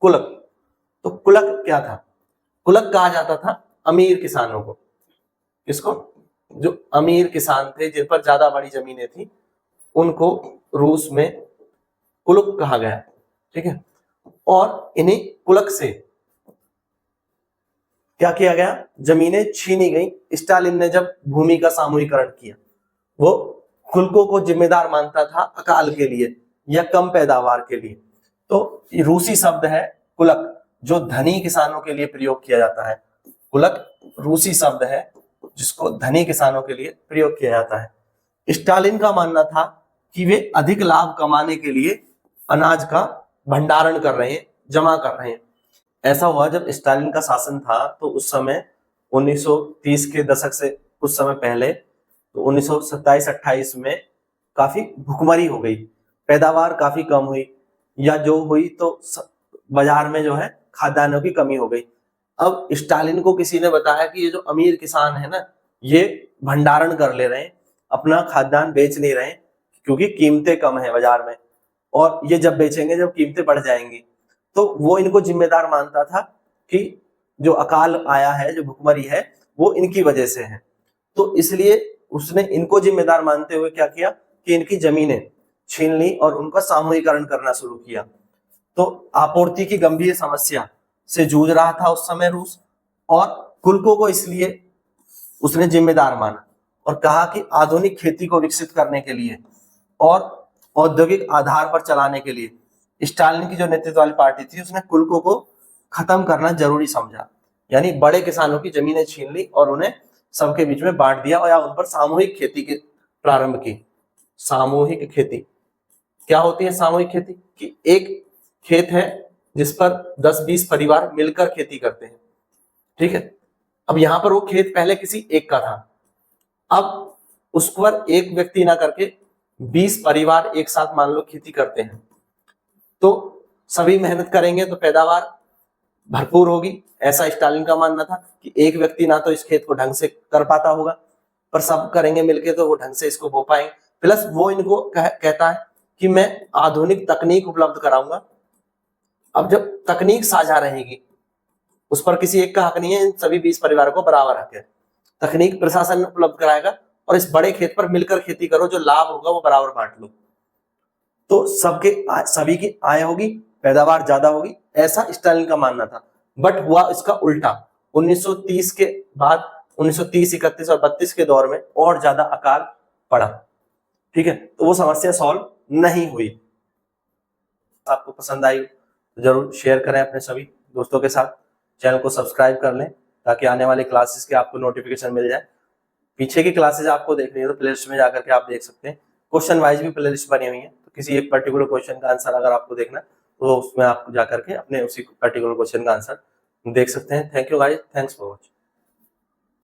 कुलक। तो कुलक क्या था? कुलक कहा जाता था अमीर किसानों को। किसको? जो अमीर किसान थे, जिन पर ज्यादा बड़ी जमीनें थी, उनको रूस में कुलक कहा गया। ठीक है। और इन्हीं कुलक से क्या किया गया? जमीनें छीनी गई। स्टालिन ने जब भूमि का सामूहिकरण किया, वो कुलकों को जिम्मेदार मानता था अकाल के लिए या कम पैदावार के लिए। तो रूसी शब्द है कुलक, जो धनी किसानों के लिए प्रयोग किया जाता है। कुलक रूसी शब्द है जिसको धनी किसानों के लिए प्रयोग किया जाता है। स्टालिन का मानना था कि वे अधिक लाभ कमाने के लिए अनाज का भंडारण कर रहे हैं, जमा कर रहे हैं। ऐसा हुआ जब स्टालिन का शासन था, तो उस समय 1930 के दशक से कुछ समय पहले, तो 1927-28 में काफी भुखमरी हो गई, पैदावार काफी कम हुई, या जो हुई तो बाजार में जो है खाद्यान्नों की कमी हो गई। अब स्टालिन को किसी ने बताया कि ये जो अमीर किसान है ना, ये भंडारण कर ले रहे हैं, अपना खाद्यान्न बेच नहीं रहे क्योंकि कीमतें कम है बाजार में, और ये जब बेचेंगे जब कीमतें बढ़ जाएंगी। तो वो इनको जिम्मेदार मानता था कि जो अकाल आया है, जो भुखमरी है, वो इनकी वजह से है। तो इसलिए उसने इनको जिम्मेदार मानते हुए क्या किया कि इनकी जमीनें छीन ली और उनका सामूहिकरण करना शुरू किया। तो आपूर्ति की गंभीर समस्या से जूझ रहा था उस समय रूस, और कुलकों को इसलिए उसने जिम्मेदार माना और कहा कि आधुनिक खेती को विकसित करने के लिए और औद्योगिक आधार पर चलाने के लिए स्टालिन की जो नेतृत्व वाली पार्टी थी, उसने कुलकों को खत्म करना जरूरी समझा। यानी बड़े किसानों की जमीनें छीन ली और उन्हें सबके बीच में बांट दिया, और या उन पर सामूहिक खेती की प्रारंभ की। सामूहिक खेती क्या होती है? सामूहिक खेती कि एक खेत है जिस पर 10-20 परिवार मिलकर खेती करते हैं। ठीक है। अब यहां पर वो खेत पहले किसी एक का था, अब उस पर एक व्यक्ति ना करके 20 परिवार एक साथ मान लो खेती करते हैं, तो सभी मेहनत करेंगे तो पैदावार भरपूर होगी। ऐसा स्टालिन का मानना था कि एक व्यक्ति ना तो इस खेत को ढंग से कर पाता होगा, पर सब करेंगे मिलके तो वो ढंग से इसको बो पाएंगे। प्लस वो इनको कहता है कि मैं आधुनिक तकनीक उपलब्ध कराऊंगा। अब जब तकनीक साझा रहेगी, उस पर किसी एक का हक नहीं है, इन सभी 20 परिवारों को बराबर हक है। तकनीक प्रशासन उपलब्ध कराएगा और इस बड़े खेत पर मिलकर खेती करो, जो लाभ होगा वो बराबर बांट लो, तो सभी की आय होगी, पैदावार ज्यादा होगी। ऐसा स्टालिन का मानना था। बट हुआ इसका उल्टा। 1930 के बाद 1930, 31 और 32 के दौर में और ज्यादा अकाल पड़ा। ठीक है। तो वो समस्या सॉल्व नहीं हुई। आपको पसंद आई तो जरूर शेयर करें अपने सभी दोस्तों के साथ। चैनल को सब्सक्राइब कर लें ताकि आने वाले क्लासेस के आपको नोटिफिकेशन मिल जाए। पीछे की क्लासेस आपको देखनी है तो प्लेलिस्ट में जाकर के आप देख सकते हैं। क्वेश्चन वाइज भी प्लेलिस्ट बनी हुई है, तो किसी एक पर्टिकुलर क्वेश्चन का आंसर अगर आपको देखना है तो उसमें आप जाकर के अपने उसी पर्टिकुलर क्वेश्चन का आंसर देख सकते हैं। Thank you guys, thanks for watching.